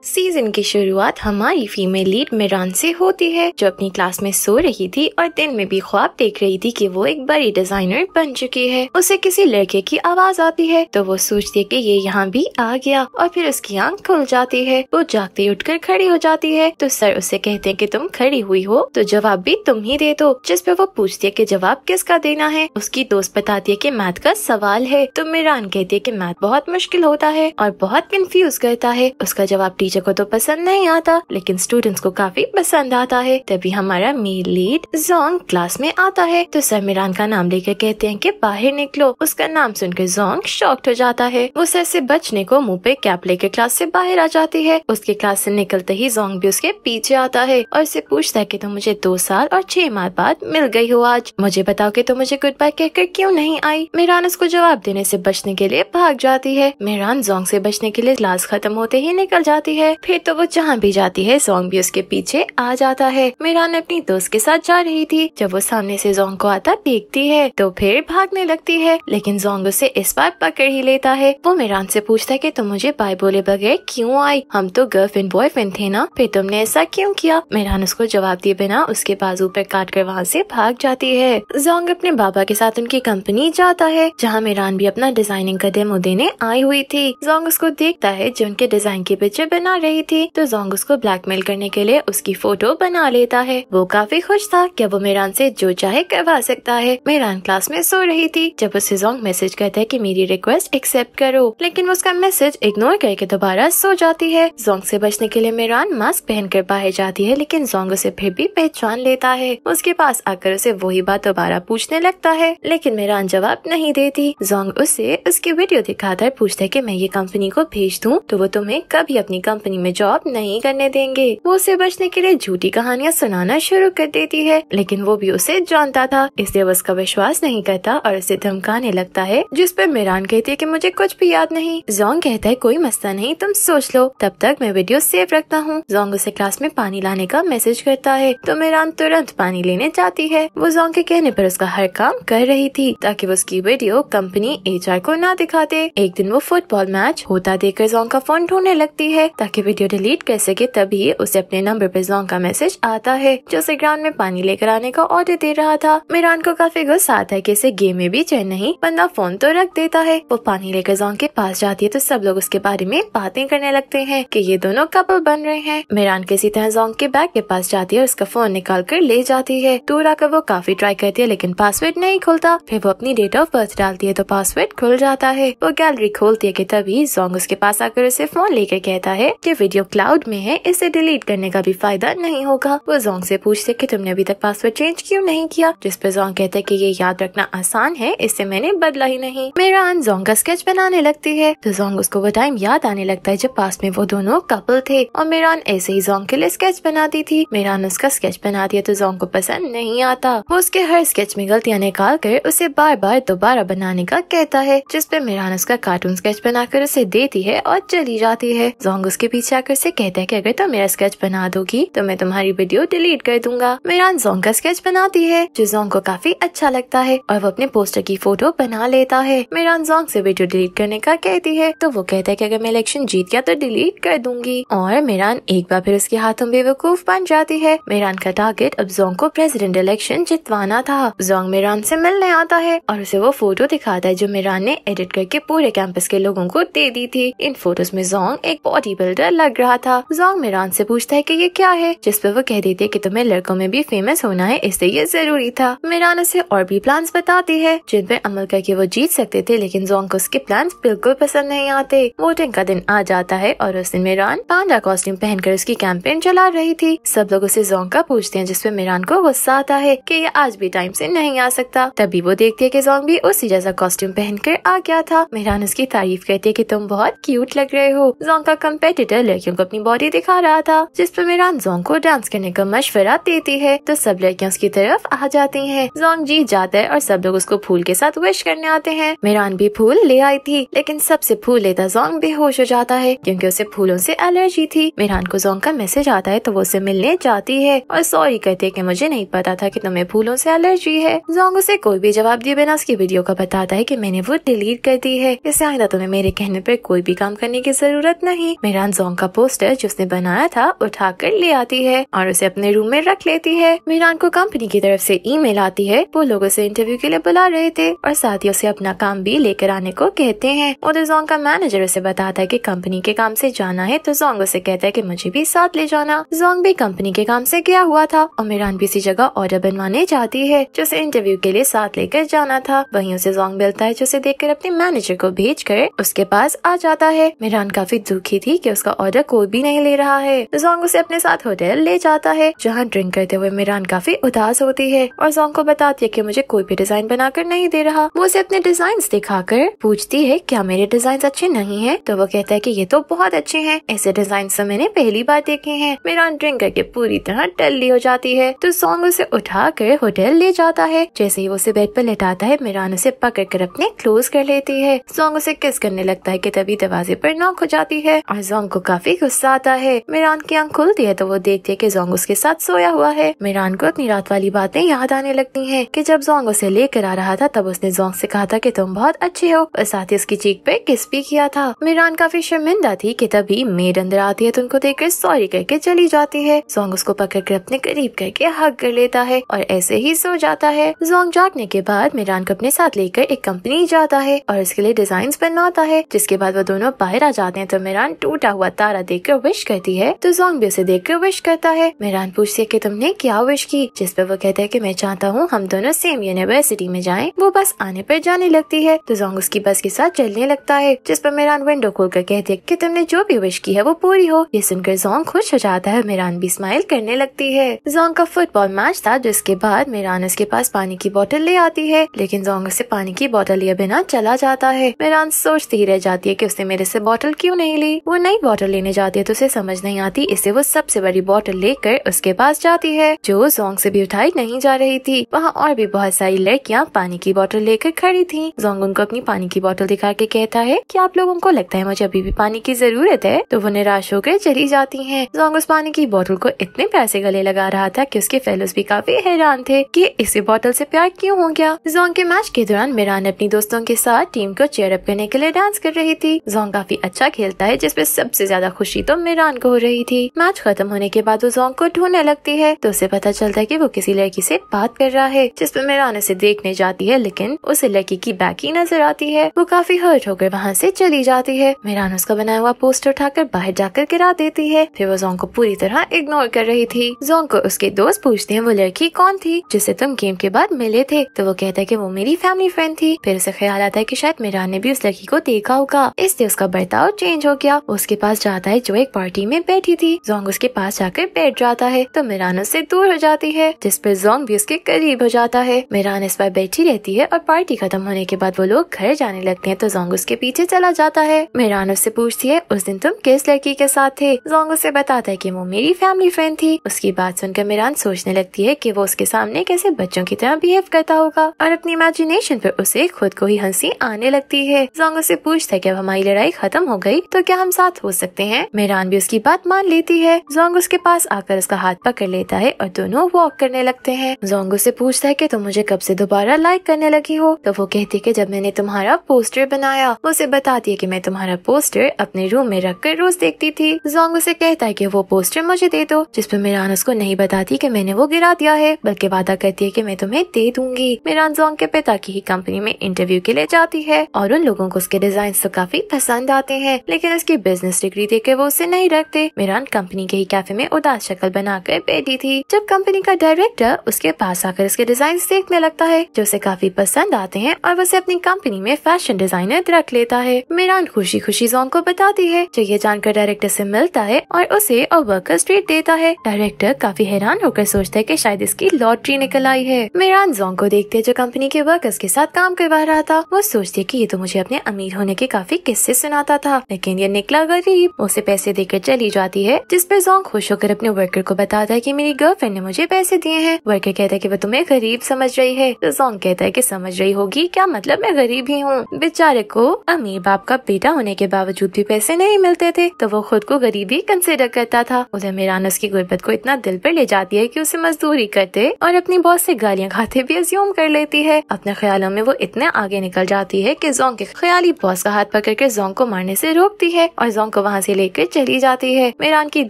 Season की शुरुआत हमारी फीमेल लीड मिरान से होती है, जो अपनी क्लास में सो रही थी और दिन में भी ख्वाब देख रही थी कि वो एक बड़ी डिजाइनर बन चुकी है। उसे किसी लड़के की आवाज आती है तो वो सोचती है कि ये यहाँ भी आ गया और फिर उसकी आंख खुल जाती है। वो जागते उठकर खड़ी हो जाती है तो सर उसे कहते हैं कि तुम खड़ी हुई हो तो जवाब भी तुम ही दे दो, जिस पे वो पूछती है कि जवाब किसका देना है। उसकी दोस्त बताती है कि मैथ का सवाल है तो मिरान कहती है कि मैथ बहुत मुश्किल होता है और बहुत कंफ्यूज करता है। उसका जवाब टीचर को तो पसंद नहीं आता लेकिन स्टूडेंट्स को काफी पसंद आता है। तभी हमारा मेल लीड जोंग क्लास में आता है तो सर मिरान का नाम लेकर कहते हैं कि बाहर निकलो। उसका नाम सुनकर जोंग शॉक्ड हो जाता है। वो सर से बचने को मुंह पे कैप लेकर क्लास से बाहर आ जाती है। उसके क्लास से निकलते ही जोंग भी उसके पीछे आता है और उसे पूछता है कि तुम मुझे 2 साल और 6 माह बाद मिल गई हो, आज मुझे बताओ कि तुम मुझे गुड बाय कहकर क्यों नहीं आई। मिरान उसको जवाब देने से बचने के लिए भाग जाती है। मिरान जोंग से बचने के लिए क्लास खत्म होते ही निकल जाती है। फिर तो वो जहाँ भी जाती है जोंग भी उसके पीछे आ जाता है। मिरान अपनी दोस्त के साथ जा रही थी, जब वो सामने से जोंग को आता देखती है तो फिर भागने लगती है, लेकिन जोंग उसे इस बार पकड़ ही लेता है। वो मिरान से पूछता है कि तुम मुझे बाय बोले बगैर क्यों आई, हम तो गर्लफ्रेंड बॉयफ्रेंड थे ना, फिर तुमने ऐसा क्यों किया। मिरान उसको जवाब दिए बिना उसके बाजू पर काट कर वहाँ से भाग जाती है। जोंग अपने बाबा के साथ उनकी कंपनी जाता है, जहाँ मिरान भी अपना डिजाइनिंग का डेमो देने आई हुई थी। जोंग उसको देखता है जो उनके डिजाइन की पिक्चर बना रही थी तो जोंग उसको ब्लैकमेल करने के लिए उसकी फोटो बना लेता है। वो काफी खुश था कि वो मिरान से जो चाहे करवा सकता है। मिरान क्लास में सो रही थी जब उसे जोंग मैसेज करता है कि मेरी रिक्वेस्ट एक्सेप्ट करो, लेकिन वो उसका मैसेज इग्नोर करके दोबारा सो जाती है। जोंग से बचने के लिए मिरान मास्क पहनकर बाहर जाती है, लेकिन जोंग उसे फिर भी पहचान लेता है। उसके पास आकर उसे वही बात दोबारा पूछने लगता है, लेकिन मिरान जवाब नहीं देती। जोंग उसे उसकी वीडियो दिखाकर पूछता है कि मैं ये कंपनी को भेज दूं तो वो तुम्हें कभी अपनी कंपनी में जॉब नहीं करने देंगे। वो उसे बचने के लिए झूठी कहानियां सुनाना शुरू कर देती है, लेकिन वो भी उसे जानता था, इसलिए वो उसका विश्वास नहीं करता और उसे धमकाने लगता है, जिस पर मिरान कहती है कि मुझे कुछ भी याद नहीं। जोंग कहता है कोई मसला नहीं, तुम सोच लो, तब तक मैं वीडियो सेव रखता हूँ। जोंग उसे क्लास में पानी लाने का मैसेज करता है तो मिरान तुरंत पानी लेने जाती है। वो जोंग के कहने पर उसका हर काम कर रही थी ताकि वो उसकी वीडियो कंपनी HR को ना दिखाते। एक दिन वो फुटबॉल मैच होता देखकर जोंग का फोन ढूंढने लगती है ताकि वीडियो डिलीट कर सके। तभी उसे अपने नंबर पे जोंग का मैसेज आता है जो उसे ग्राउंड में पानी लेकर आने का ऑर्डर दे रहा था। मिरान को काफी गुस्सा आता है कि इसे गेम में भी चैन नहीं, बंदा फोन तो रख देता है। वो पानी लेकर जोंग के पास जाती है तो सब लोग उसके बारे में बातें करने लगते हैं कि ये दोनों कपल बन रहे हैं। मिरान किसी तरह जोंग के बैग के पास जाती है और उसका फोन निकाल कर ले जाती है। दूर आकर वो काफी ट्राई करती है लेकिन पासवर्ड नहीं खुलता। फिर वो अपनी डेट ऑफ बर्थ डालती है तो पासवर्ड खुल जाता है। वो गैलरी खोलती है कि तभी जोंग उसके पास आकर उसे फोन लेकर कहता है कि वीडियो क्लाउड में है, इसे डिलीट करने का भी फायदा नहीं होगा। वो जोंग से पूछते कि तुमने अभी तक पासवर्ड चेंज क्यों नहीं किया, जिस पे जोंग कहता है कि ये याद रखना आसान है, इससे मैंने बदला ही नहीं। मिरान जोंग का स्केच बनाने लगती है तो जोंग उसको वो टाइम याद आने लगता है जब पास में वो दोनों कपल थे और मिरान ऐसे ही जोंग के लिए स्केच बनाती थी। मिरान उसका स्केच बनाती है तो जोंग को पसंद नहीं आता। वो उसके हर स्केच में गलतियाँ निकाल कर उसे बार बार दोबारा बनाने का कहता है, जिस पे मिरान उसका कार्टून स्केच बनाकर उसे देती है और चली जाती है। जोंग उसके पीछे आकर से कहता है कि अगर तुम मेरा स्केच बना दोगी तो मैं तुम्हारी वीडियो डिलीट कर दूंगा। मिरान जोंग का स्केच बनाती है जो जोंग को काफी अच्छा लगता है और वो अपने पोस्टर की फोटो बना लेता है। मिरान जोंग से वीडियो डिलीट करने का कहती है तो वो कहता है कि अगर मैं इलेक्शन जीत गया तो डिलीट कर दूंगी और मिरान एक बार फिर उसके हाथों बेवकूफ बन जाती है। मिरान का टारगेट अब जोंग को प्रेसिडेंट इलेक्शन जितवाना था। जोंग मिरान से मिलने आता है और उसे वो फोटो दिखाता है जो मिरान ने एडिट करके पूरे कैंपस के लोगों को दे दी थी। इन फोटोज में जोंग एक बॉडी बिल्डर लग रहा था। जोंग मिरान से पूछता है कि ये क्या है, जिस पर वो कह देती है कि तुम्हें लड़कों में भी फेमस होना है, इसलिए ये जरूरी था। मिरान उसे और भी प्लान्स बताती है जिन पे अमल करके वो जीत सकते थे, लेकिन जोंग को उसके प्लान्स बिल्कुल पसंद नहीं आते। वोटिंग का दिन आ जाता है और उस दिन मिरान पांडा कॉस्ट्यूम पहनकर उसकी कैंपेन चला रही थी। सब लोग उसे जोंग का पूछते हैं, जिसपे मिरान को गुस्सा आता है कि ये आज भी टाइम से नहीं आ सकता। तभी वो देखती है कि जोंग भी उसी जैसा कॉस्ट्यूम पहनकर आ गया था। मिरान उसकी तारीफ करती है कि तुम बहुत क्यूट लग रहे हो। जोंग का कंपेटिटर लड़कियों को अपनी बॉडी दिखा रहा था, जिस पर मिरान जोंग को डांस करने का मशवरा देती है तो सब लड़कियां उसकी तरफ आ जाती हैं। जोंग जीत जाता है और सब लोग उसको फूल के साथ विश करने आते हैं। मिरान भी फूल ले आई थी, लेकिन सबसे फूल लेता जोंग बेहोश हो जाता है क्योंकि उसे फूलों से एलर्जी थी। मिरान को जोंग का मैसेज आता है तो वो उसे मिलने जाती है और सॉरी कहती है कि मुझे नहीं पता था कि तुम्हें फूलों से एलर्जी है। जोंग उसे कोई भी जवाब दिए बिना उसकी वीडियो का बताता है कि मैंने वो डिलीट कर दी है, इससे आइंदा तुम्हें मेरे कहने पर कोई भी काम करने की जरूरत नहीं। मिरान मिरान जोंग का पोस्टर जो उसने बनाया था उठाकर ले आती है और उसे अपने रूम में रख लेती है। मिरान को कंपनी की तरफ से ईमेल आती है, वो लोग उसे इंटरव्यू के लिए बुला रहे थे और साथ ही उसे अपना काम भी लेकर आने को कहते हैं। उधर जोंग का मैनेजर उसे बताता है कि कंपनी के काम से जाना है, तो जोंग उसे कहता है कि मुझे भी साथ ले जाना। जोंग भी कंपनी के काम से गया हुआ था और मिरान भी इसी जगह ऑर्डर बनवाने जाती है जो उसे इंटरव्यू के लिए साथ लेकर जाना था। वहीं उसे जोंग मिलता है जो उसे देखकर अपने मैनेजर को भेज कर उसके पास आ जाता है। मिरान काफी दुखी थी कि उसका ऑर्डर कोई भी नहीं ले रहा है। जोंग उसे अपने साथ होटल ले जाता है जहाँ ड्रिंक करते हुए मिरान काफी उदास होती है और जोंग को बताती है कि मुझे कोई भी डिजाइन बनाकर नहीं दे रहा। वो उसे अपने डिजाइन दिखाकर पूछती है क्या मेरे डिजाइन अच्छे नहीं है, तो वो कहता है कि ये तो बहुत अच्छे हैं, ऐसे डिजाइन तो मैंने पहली बार देखे हैं। मिरान ड्रिंक करके पूरी तरह टल्ली हो जाती है तो जोंग उसे उठाकर होटल ले जाता है। जैसे ही वो उसे बेड पर लेटाता है मिरान उसे पकड़ कर अपने क्लोज कर लेती है। जोंग उसे किस करने लगता है कि तभी दरवाजे पर नॉक हो जाती है और जोंग को काफी गुस्सा आता है। मिरान की आंख खुलती है तो वो देखती है कि जोंग उसके साथ सोया हुआ है। मिरान को अपनी रात वाली बातें याद आने लगती हैं कि जब जोंग उसे लेकर आ रहा था तब उसने जोंग से कहा था कि तुम बहुत अच्छे हो और साथ ही उसकी चीख पे किस भी किया था। मिरान काफी शर्मिंदा थी कि तभी मेड अंदर आती है तो उनको देखकर सॉरी करके चली जाती है। जोंग उसको पकड़कर अपने करीब करके हग कर लेता है और ऐसे ही सो जाता है। जोंग जागने के बाद मिरान को अपने साथ लेकर एक कंपनी जाता है और उसके लिए डिजाइन बनवाता है। जिसके बाद वो दोनों बाहर आ जाते हैं तो मिरान टूटा हुआ तारा देखकर विश करती है तो जोंग भी उसे देखकर विश करता है। मिरान पूछती है कि तुमने क्या विश की, जिस पर वो कहता है कि मैं चाहता हूँ हम दोनों सेम यूनिवर्सिटी में जाएं। वो बस आने पर जाने लगती है तो जोंग उसकी बस के साथ चलने लगता है, जिस पर मिरान विंडो खोलकर कहती है कि तुमने जो भी विश की है वो पूरी हो। ये सुनकर जोंग खुश हो जाता है, मिरान भी स्माइल करने लगती है। जोंग का फुटबॉल मैच था जिसके बाद मिरान उसके पास पानी की बोतल ले आती है, लेकिन जोंग उसे पानी की बोतल लिए बिना चला जाता है। मिरान सोचती ही रह जाती है कि उसने मेरे से बोतल क्यों नहीं ली। वो नई बोतल लेने जाती है तो उसे समझ नहीं आती, इससे वो सबसे बड़ी बोतल लेकर उसके पास जाती है जो जोंग से भी उठाई नहीं जा रही थी। वहाँ और भी बहुत सारी लड़कियाँ पानी की बोतल लेकर खड़ी थी। जोंग उनको अपनी पानी की बोतल दिखा के कहता है कि आप लोगों को लगता है मुझे अभी भी पानी की जरूरत है, तो वो निराश होकर चली जाती हैं। जोंग उस पानी की बोतल को इतने पैसे गले लगा रहा था कि उसके फेलोज भी काफी हैरान थे कि इसी बोतल से प्यार क्यों हो गया। जोंग के मैच के दौरान मिरान अपनी दोस्तों के साथ टीम को चेयर अप करने के लिए डांस कर रही थी। जोंग काफी अच्छा खेलता है जिसपे सबसे ज्यादा खुशी तो मिरान को हो रही थी। मैच खत्म होने के बाद वो जोंग को ढूंढने लगती है तो उसे पता चलता है कि वो किसी लड़की से बात कर रहा है, जिसपे मिरान उसे देखने जाती है लेकिन उसे लड़की की बैकी नजर आती है। वो काफी हर्ट होकर वहाँ से चली जाती है। मिरान उसका बनाया हुआ पोस्टर उठाकर बाहर जाकर गिरा देती है। फिर वो जोंग को पूरी तरह इग्नोर कर रही थी। जोंग को उसके दोस्त पूछते हैं वो लड़की कौन थी जिससे तुम गेम के बाद मिले थे, तो वो कहता है कि वो मेरी फैमिली फ्रेंड थी। फिर उसे ख्याल आता है कि शायद मिरान ने भी उस लड़की को देखा होगा, इसलिए उसका बर्ताव चेंज हो गया। वो उसके पास जाता है जो एक पार्टी में बैठी थी। जोंग उसके पास जाकर बैठ जाता है तो मिरान उससे दूर हो जाती है, जिस पर जोंग भी उसके करीब हो जाता है। मिरान इस बार बैठी रहती है और पार्टी खत्म होने के बाद वो लोग घर जाने लगते हैं तो जोंग उसके पीछे चला जाता है। मिरान उससे पूछती है उस दिन तुम किस लड़की के साथ थे। जोंग उसे बताता है कि वो मेरी फैमिली फ्रेंड थी। उसकी बात सुनकर मिरान सोचने लगती है कि वो उसके सामने कैसे बच्चों की तरह बिहेव करता होगा और अपनी इमेजिनेशन पर उसे खुद को ही हंसी आने लगती है। जोंग उससे पूछता है कि अब हमारी लड़ाई खत्म हो गई तो क्या हम साथ हो सकते हैं। मिरान भी उसकी बात मान लेती है। जोंग उसके पास आकर उसका हाथ पकड़ लेता है और दोनों वॉक करने लगते हैं। जोंग उससे पूछता है कि तुम मुझे कब से दोबारा लाइक करने लगी हो, तो वो कहती है कि जब मैंने तुम्हारा पोस्टर बनाया। वो उसे बताती है कि मैं तुम्हारा पोस्टर अपने रूम में रखकर रोज देखती थी। जोंग उसे कहता है कि वो पोस्टर मुझे दे दो, जिस पर मिरान उसको नहीं बताती कि मैंने वो गिरा दिया है, बल्कि वादा करती है कि मैं तुम्हें दे दूंगी। मिरान जोंग के पिता की ही कंपनी में इंटरव्यू के लिए जाती है और उन लोगों को उसके डिजाइन तो काफी पसंद आते हैं, लेकिन उसकी बिजनेस डिग्री देकर वो उसे नहीं रखते। मिरान कंपनी के ही कैफे में उदास शक्ल बनाकर बैठी थी जब कंपनी का डायरेक्टर उसके पास आकर उसके डिजाइन देखने लगता है जो उसे काफी पसंद आते हैं और वो उसे अपनी कंपनी में फैशन डिजाइनर रख लेता है। मिरान खुशी खुशी जोंग को बताती है जो ये जानकर डायरेक्टर से मिलता है और उसे और वर्कर्स ट्रीट देता है। डायरेक्टर काफी हैरान होकर सोचता है कि शायद इसकी लॉटरी निकल आई है। मिरान जोंग को देखते है जो कंपनी के वर्कर्स के साथ काम करवा रहा था। वो सोचती है कि ये तो मुझे अपने अमीर होने के काफी किस्से सुनाता था, लेकिन ये निकला गरीब। उसे पैसे देकर चली जाती है, जिस पर जोंग खुश होकर अपने वर्कर को बताता है कि मेरी गर्लफ्रेंड ने मुझे पैसे दिए हैं। वर्कर कहता है कि वो तुम्हें गरीब समझ रही है, तो जोंग कहता है कि समझ रही होगी, क्या मतलब मैं गरीब ही हूँ। बेचारे को अमीर बाप का बेटा होने के बावजूद भी पैसे नहीं मिलते थे, तो वो खुद को गरीब ही कंसिडर करता था। उधर मिरान उसकी गुर्बत को इतना दिल पर ले जाती है कि उसे मजदूरी करते और अपनी बॉस से गालियाँ खाते भी अज्यूम कर लेती है। अपने ख्यालों में वो इतने आगे निकल जाती है कि जोंग के ख्याली बॉस का हाथ पकड़कर जोंग को मारने से रोकती है और जोंग को को वहाँ से लेकर चली जाती है। मेरान की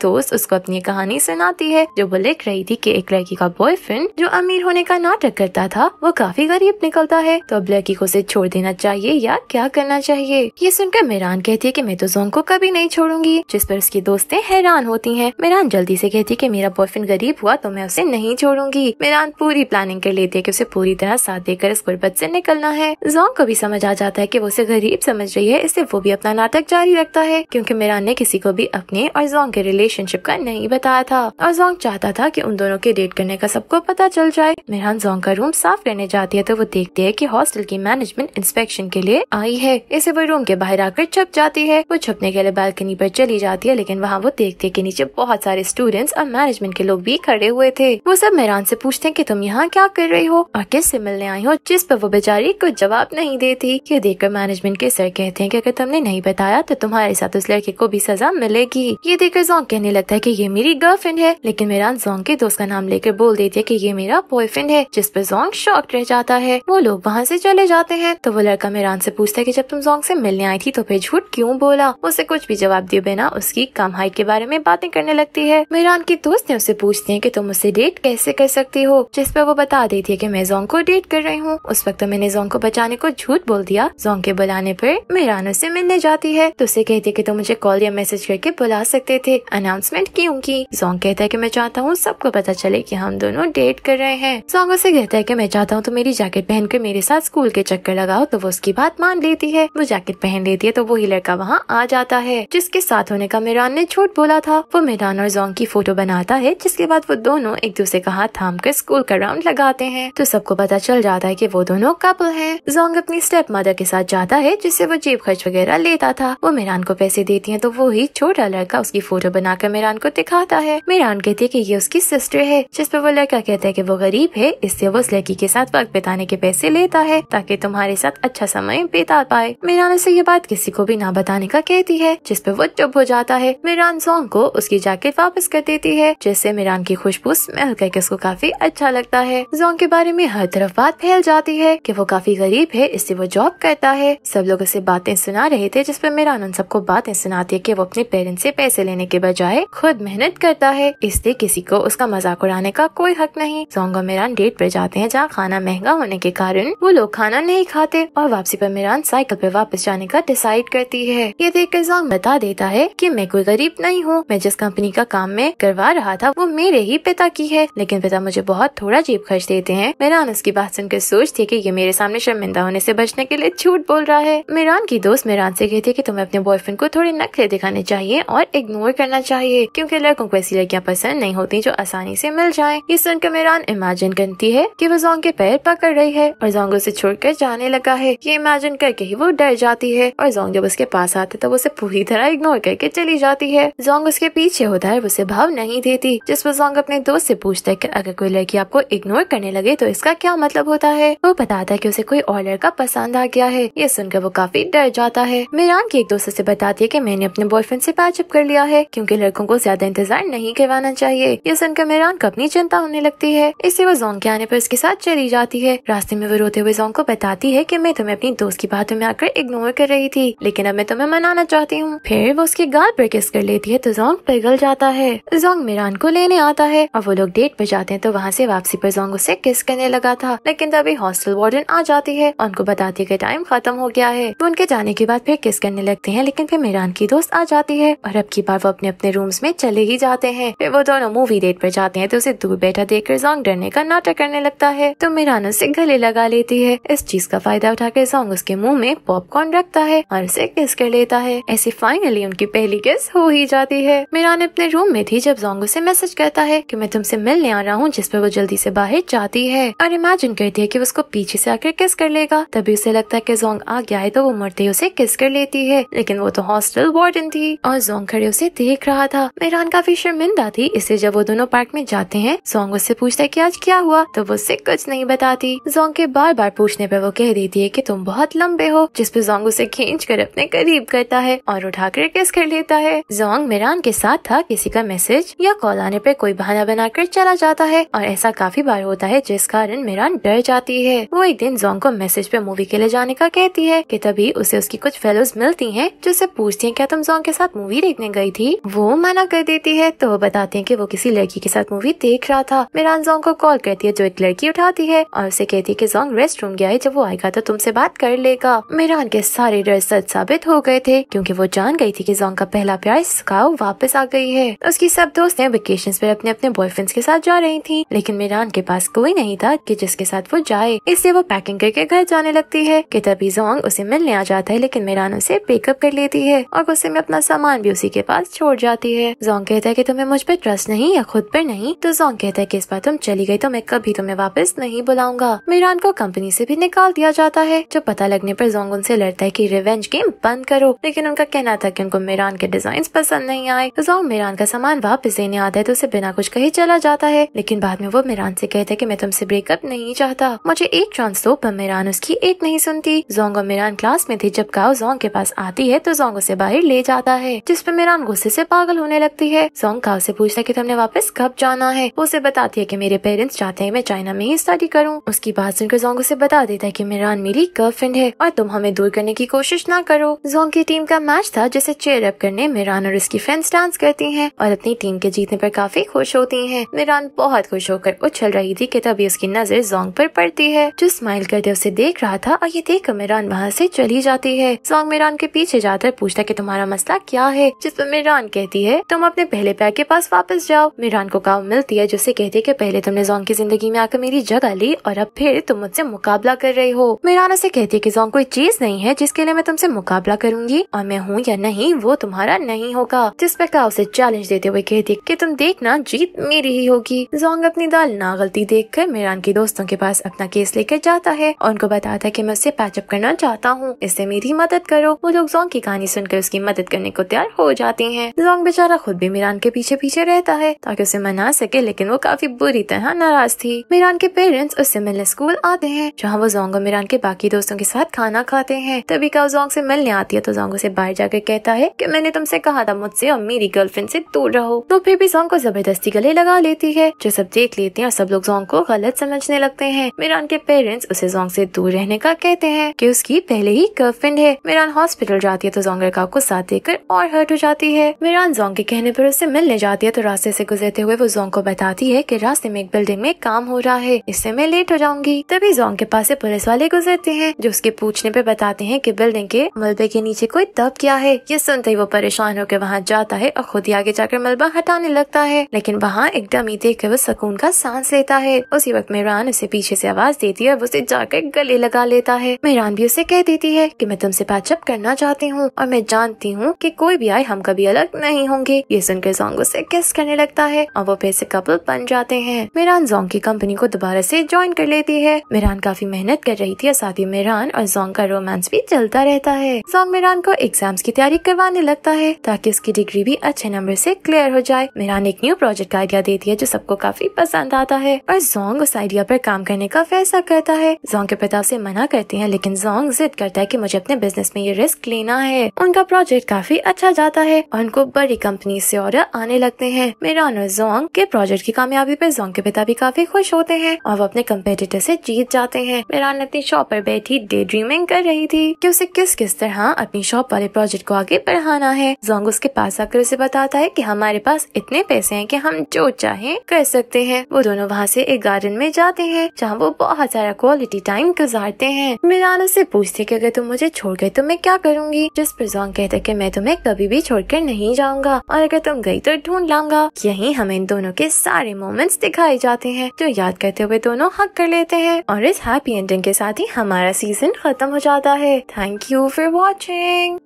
दोस्त उसको अपनी कहानी सुनाती है जो वो लिख रही थी कि एक लड़की का बॉयफ्रेंड जो अमीर होने का नाटक करता था वो काफी गरीब निकलता है, तो अब लड़की को उसे छोड़ देना चाहिए या क्या करना चाहिए। ये सुनकर मेरान कहती है कि मैं तो जोंग को कभी नहीं छोड़ूंगी, जिस पर उसकी दोस्तें हैरान होती हैं। मेरान जल्दी से कहती है कि मेरा बॉयफ्रेंड गरीब हुआ तो मैं उसे नहीं छोड़ूंगी। मेरान पूरी प्लानिंग कर लेती है कि उसे पूरी तरह साथ देकर इस गुर्बत से निकलना है। जोंग को भी समझ आ जाता है कि वो उसे गरीब समझ रही है, इससे वो भी अपना नाटक जारी रखता है क्योंकि मेरान ने किसी को भी अपने और जोंग के रिलेशनशिप का नहीं बताया था और जोंग चाहता था कि उन दोनों के डेट करने का सबको पता चल जाए। मेरान जोंग का रूम साफ करने जाती है तो वो देखती है कि हॉस्टल की मैनेजमेंट इंस्पेक्शन के लिए आई है। इसे वो रूम के बाहर आकर छुप जाती है। वो छुपने के लिए बालकनी पर चली जाती है, लेकिन वहाँ वो देखती है कि नीचे बहुत सारे स्टूडेंट्स और मैनेजमेंट के लोग भी खड़े हुए थे। वो सब मेरान से पूछते हैं कि तुम यहाँ क्या कर रही हो और किससे मिलने आई हो, जिस पर वो बेचारी कुछ जवाब नहीं देती। ये देखकर मैनेजमेंट के सर कहते हैं कि अगर तुमने नहीं बताया तो तुम्हारे साथ उस लड़के को भी सजा मिलेगी। ये देखकर जोंग कहने लगता है कि ये मेरी गर्लफ्रेंड है, लेकिन मेरान जोंग के दोस्त का नाम लेकर बोल देती है कि ये मेरा बॉयफ्रेंड है, जिस पर जोंग शॉक्ड रह जाता है। वो लोग वहाँ से चले जाते हैं तो वो लड़का मेरान से पूछता है कि जब तुम जोंग से मिलने आई थी तो फिर झूठ क्यों बोला। उसे कुछ भी जवाब दिए बिना उसकी कम हाइट के बारे में बातें करने लगती है। मेरान की दोस्त ने उससे पूछती है कि तुम उससे डेट कैसे कर सकती हो, जिस पर वो बता देती है कि मैं जोंग को डेट कर रही हूँ। उस वक्त मैंने जोंग को बचाने को झूठ बोल दिया। जोंग के बुलाने पर मेरान उससे मिलने जाती है तो उसे कहती है कि तुम मुझे कॉल या मैसेज करके बुला सकते थे, अनाउंसमेंट क्यों की। जोंग कहता है कि मैं चाहता हूँ सबको पता चले कि हम दोनों डेट कर रहे हैं। जोंग उसे कहता है कि मैं चाहता हूँ तो मेरी जैकेट पहनकर मेरे साथ स्कूल के चक्कर लगाओ, तो वो उसकी बात मान लेती है। वो जैकेट पहन लेती है तो वही लड़का वहाँ आ जाता है जिसके साथ होने का मेरान ने झूठ बोला था। वो मेरान और जोंग की फोटो बनाता है, जिसके बाद वो दोनों एक दूसरे का हाथ थाम कर स्कूल का राउंड लगाते हैं तो सबको पता चल जाता है कि वो दोनों कपल हैं। जोंग अपनी स्टेप मदर के साथ जाता है जिससे वो जेब खर्च वगैरह लेता था। वो मेरान को पैसे देती है तो वो ही छोटा लड़का उसकी फोटो बनाकर मेरान को दिखाता है। मेरान कहती है कि ये उसकी सिस्टर है, जिस पर वो लड़का कहता है कि वो गरीब है, इससे वो उस लड़की के साथ वक्त बिताने के पैसे लेता है ताकि तुम्हारे साथ अच्छा समय बिता पाए। मेरान से ये बात किसी को भी ना बताने का कहती है, जिस पर वो चुप हो जाता है। मेरान जोंग को उसकी जैकेट वापस कर देती है, जिससे मेरान की खुशबू स्मेल करके उसको काफी अच्छा लगता है। जोंग के बारे में हर तरफ बात फैल जाती है कि वो काफी गरीब है, इससे वो जॉब करता है। सब लोग उसे बातें सुना रहे थे, जिस पर मेरान उन सबको बातें सुनाती है कि वो अपने पेरेंट्स से पैसे लेने के बजाय खुद मेहनत करता है, इसलिए किसी को उसका मजाक उड़ाने का कोई हक नहीं। जोंग और मेरान डेट पर जाते हैं जहाँ खाना महंगा होने के कारण वो लोग खाना नहीं खाते और वापसी पर मेरान साइकिल पे वापस जाने का डिसाइड करती है। ये देखकर जोंग बता देता है कि मैं कोई गरीब नहीं हूँ, मैं जिस कंपनी का काम मैं करवा रहा था वो मेरे ही पिता की है, लेकिन पिता मुझे बहुत थोड़ा जेब खर्च देते हैं। मेरान उसकी बात सुनकर सोचती है कि ये मेरे सामने शर्मिंदा होने से बचने के लिए झूठ बोल रहा है। मेरान की दोस्त मेरान से कहती है कि तुम्हें अपने बॉयफ्रेंड को थोड़े नखरे दिखाने चाहिए और इग्नोर करना चाहिए, क्योंकि लड़कों को ऐसी लड़कियां पसंद नहीं होती जो आसानी से मिल जाएं। ये सुनकर मेरान इमेजिन करती है कि वो जोंग के पैर पकड़ रही है और जोंग उसे छोड़कर जाने लगा है। ये इमेजिन करके ही वो डर जाती है और जोंग जब उसके पास आते तो वो उसे पूरी तरह इग्नोर करके चली जाती है। जोंग उसके पीछे होता है, उसे भाव नहीं देती, जिस पर जोंग अपने दोस्त से पूछता है कि अगर कोई लड़की आपको इग्नोर करने लगे तो इसका क्या मतलब होता है। वो बताता है कि उसे कोई और लड़का पसंद आ गया है। ये सुनकर वो काफी डर जाता है। मेरान की एक दोस्त से बताती है कि मैंने अपने बॉयफ्रेंड से पैचअप कर लिया है, क्योंकि लड़कों को ज्यादा इंतजार नहीं करवाना चाहिए। ये सुनकर मेरान को अपनी चिंता होने लगती है, इससे वो जोंग के आने पर उसके साथ चली जाती है। रास्ते में वो रोते हुए जोंग को बताती है कि मैं तुम्हें अपनी दोस्त की बातों में आकर इग्नोर कर रही थी, लेकिन अब मैं तुम्हें मनाना चाहती हूँ। फिर वो उसके गाल पर किस कर लेती है तो जोंग पिघल जाता है। जोंग मेरान को लेने आता है और वो लोग डेट पर जाते हैं तो वहाँ से वापसी पर जोंग उसे किस करने लगा था, लेकिन तभी हॉस्टल वार्डन आ जाती है और उनको बताती है कि टाइम खत्म हो गया है। वो उनके जाने के बाद फिर किस करने लगते हैं, लेकिन फिर मेरान की दोस्त आ जाती है और अब की बार वो अपने अपने रूम्स में चले ही जाते हैं। फिर वो दोनों मूवी डेट पर जाते हैं तो उसे दूर बैठा देखकर जोंग डरने का नाटक करने लगता है तो मेरान उसे गले लगा लेती है। इस चीज का फायदा उठाकर जोंग उसके मुंह में पॉपकॉर्न रखता है और उसे किस कर लेता है। ऐसे फाइनली उनकी पहली किस हो ही जाती है। मेरान अपने रूम में थी जब जोंग उसे मैसेज करता है कि मैं तुमसे मिलने आ रहा हूँ, जिस पर वो जल्दी से बाहर जाती है और इमेजिन करती है कि उसको पीछे से आकर किस कर लेगा। तभी उसे लगता है कि जोंग आ गया है तो वो मुड़ते उसे किस कर लेती है, लेकिन वो तो हॉस्टल वार्डन थी और जोंग खड़े उसे देख रहा था। मेरान काफी शर्मिंदा थी, इससे जब वो दोनों पार्क में जाते हैं जोंग उससे पूछता है कि आज क्या हुआ, तो वो उससे कुछ नहीं बताती। जोंग के बार बार पूछने पर वो कह देती है कि तुम बहुत लंबे हो, जिस पे जोंग उसे खींच कर अपने करीब करता है और उठाकर किस कर लेता है। जोंग मेरान के साथ था, किसी का मैसेज या कॉल आने पर कोई बहाना बनाकर चला जाता है और ऐसा काफी बार होता है, जिस कारण मेरान डर जाती है। वो एक दिन जोंग को मैसेज पे मूवी के लिए जाने का कहती है कि तभी उसे उसकी कुछ फेलोज मिलती हैं जो उसे पूछती हैं क्या तुम जोंग के साथ मूवी देखने गई थी? वो मना कर देती है तो वो बताते हैं कि वो किसी लड़की के साथ मूवी देख रहा था। मिरान जोंग को कॉल करती है जो एक लड़की उठाती है और उसे कहती है कि जोंग रेस्ट रूम गया है, जब वो आएगा तो तुमसे बात कर लेगा। मिरान के सारे डर सच साबित हो गए थे क्योंकि वो जान गई थी कि जोंग का पहला प्यार स्काउ वापस आ गई है। उसकी सब दोस्तें वेकेशंस पर अपने अपने बॉयफ्रेंड्स के साथ जा रही थी, लेकिन मिरान के पास कोई नहीं था कि जिसके साथ वो जाए, इसलिए वो पैकिंग करके घर जाने लगती है कि तभी जोंग उसे मिलने आ जाता है, लेकिन मिरान उसे पिकअप कर लेती है और गुस्से में अपना सामान भी उसी के पास छोड़ जाती है। जोंग कहता है कि तुम्हें मुझ पर ट्रस्ट नहीं या खुद पर नहीं, तो जोंग कहता है कि इस बार तुम चली गई तो मैं कभी तुम्हें वापस नहीं बुलाऊंगा। मिरान को कंपनी से भी निकाल दिया जाता है। जो पता लगने पर जोंग उनसे लड़ता है कि रिवेंज गेम बंद करो, लेकिन उनका कहना था कि उनको मिरान के डिजाइन पसंद नहीं आए। जोंग मिरान का सामान वापस देने आता है तो उसे बिना कुछ कहे चला जाता है, लेकिन बाद में वो मिरान से कहता है कि मैं तुमसे ब्रेकअप नहीं चाहता, मुझे एक चांस दो, पर मिरान उसकी एक नहीं सुनती। जोंग और मिरान क्लास में थे, जब काओ जोंग के पास आती है तो जोंग उसे बाहर ले जाता है, जिस पर मिरान गुस्से से पागल होने लगती है। जोंग काओ से पूछता है कि तुमने वापस कब जाना है। वो उसे बताती है कि मेरे पेरेंट्स चाहते हैं मैं चाइना में ही स्टडी करूं। उसकी बात सुनकर जोंग उसे बता देता है कि मिरान मेरी गर्लफ्रेंड है और तुम हमें दूर करने की कोशिश ना करो। जोंग की टीम का मैच था जिसे चेयर अप करने मिरान और उसकी फ्रेंड्स डांस करती हैं और अपनी टीम के जीतने पर काफी खुश होती हैं। मिरान बहुत खुश होकर उछल रही थी कि तभी उसकी नजर जोंग पर पड़ती है, जो स्माइल करते उसे देख रहा था, और ये देखकर मिरान वहाँ से चली जाती है। जोंग मिरान के पीछे जाकर पूछता कि तुम्हारा मसला क्या है, जिस पर मिरान कहती है तुम अपने पहले प्यार के पास वापस जाओ। मिरान को काव मिलती है जिससे कहती है कि पहले तुमने जोंग की जिंदगी में आकर मेरी जगह ली और अब फिर तुम मुझसे मुकाबला कर रही हो। मिरान उसे कहती है कि जोंग कोई चीज नहीं है जिसके लिए मैं तुमसे मुकाबला करूंगी, और मैं हूँ या नहीं वो तुम्हारा नहीं होगा। जिस पर काव से चैलेंज देते हुए कहती है कि तुम देखना जीत मेरी ही होगी। जोंग अपनी दाल ना गलती देखकर मिरान के दोस्तों के पास अपना केस लेकर जाता है और उनको बताता है कि मैं उससे पैचअप करना चाहता हूँ, इससे मेरी मदद करो। वो लोग जोंग की कहानी सुनकर उसकी मदद करने को तैयार हो जाते हैं। जोंग बेचारा खुद भी मिरान के पीछे पीछे रहता है ताकि उसे मना सके, लेकिन वो काफी बुरी तरह नाराज थी। मिरान के पेरेंट्स उससे मिलने स्कूल आते हैं, जहाँ वो जोंग और मिरान के बाकी दोस्तों के साथ खाना खाते हैं। तभी काओ जोंग से मिलने आती है तो जोंग उसे बाहर जाकर कहता है कि मैंने तुमसे कहा था मुझसे और मेरी गर्लफ्रेंड से दूर रहो, तो फिर भी जोंग को जबरदस्ती गले लगा लेती है, जो सब देख लेते हैं और सब लोग जोंग को गलत समझने लगते हैं। मिरान के पेरेंट्स उसे जोंग से दूर रहने का कहते हैं कि उसकी पहले ही गर्लफ्रेंड है। मिरान हॉस्पिटल जाती है तो जोंग काओ को साथ देकर और हर्ट हो जाती है। मिरान जोंग के कहने पर उससे मिलने जाती है तो रास्ते से गुजरते हुए वो जोंग को बताती है कि रास्ते में एक बिल्डिंग में काम हो रहा है, इससे मैं लेट हो जाऊंगी। तभी जोंग के पास से पुलिस वाले गुजरते हैं जो उसके पूछने पे बताते हैं कि बिल्डिंग के मलबे के नीचे कोई दब गया है। ये सुनते ही वो परेशान होकर वहाँ जाता है और खुद ही आगे जाकर मलबा हटाने लगता है, लेकिन वहाँ एक डमी देखकर वो सुकून का सांस लेता है। उसी वक्त मिरान उसे पीछे से आवाज देती है और उसे जाकर गले लगा लेता है। मिरान भी उसे कह देती है कि मैं तुमसे पैचअप करना चाहती हूँ और मैं जानती हूँ कि कोई भी आए हम कभी अलग नहीं होंगे। ये सुनकर जोंग उसे किस करने लगता है और वो फिर से कपल बन जाते हैं। मिरान जोंग की कंपनी को दोबारा से ज्वाइन कर लेती है। मिरान काफी मेहनत कर रही थी और साथ ही मिरान और जोंग का रोमांस भी चलता रहता है। जोंग मिरान को एग्जाम्स की तैयारी करवाने लगता है ताकि उसकी डिग्री भी अच्छे नंबर से क्लियर हो जाए। मिरान एक न्यू प्रोजेक्ट का आइडिया देती है जो सबको काफी पसंद आता है और जोंग उस आइडिया पर काम करने का फैसला करता है। जोंग के पिता उसे मना करते हैं, लेकिन जोंग जिद करता है कि मुझे अपने बिजनेस में ये रिस्क लेना है। उनका प्रोजेक्ट काफी अच्छा जाता है और उनको बड़ी कंपनी से ऑर्डर आने लगते हैं। मिरान और जोंग के प्रोजेक्ट की कामयाबी पर जोंग के पिता भी काफी खुश होते हैं और वो अपने कंपेटिटर से जीत जाते हैं। मिरान अपनी शॉप पर बैठी डे ड्रीमिंग कर रही थी कि उसे किस तरह अपनी शॉप वाले प्रोजेक्ट को आगे बढ़ाना है। जोंग उसके पास आकर उसे बताता है कि हमारे पास इतने पैसे हैं कि हम जो चाहें कर सकते हैं। वो दोनों वहाँ से एक गार्डन में जाते हैं जहाँ वो बहुत सारा क्वालिटी टाइम गुजारते हैं। मिरान उससे पूछते कि अगर तुम मुझे छोड़ गए तो मैं क्या करूँगी, जिस पर जोंग कहता है कि मैं तुम्हें कभी भी छोड़कर नहीं जाऊंगा और अगर तुम गई तो ढूंढ लाऊंगा। यही हमें इन दोनों के सारे मोमेंट्स दिखाए जाते हैं जो याद करते हुए दोनों हक कर लेते हैं और इस हैप्पी एंडिंग के साथ ही हमारा सीजन खत्म हो जाता है। Thank you for watching.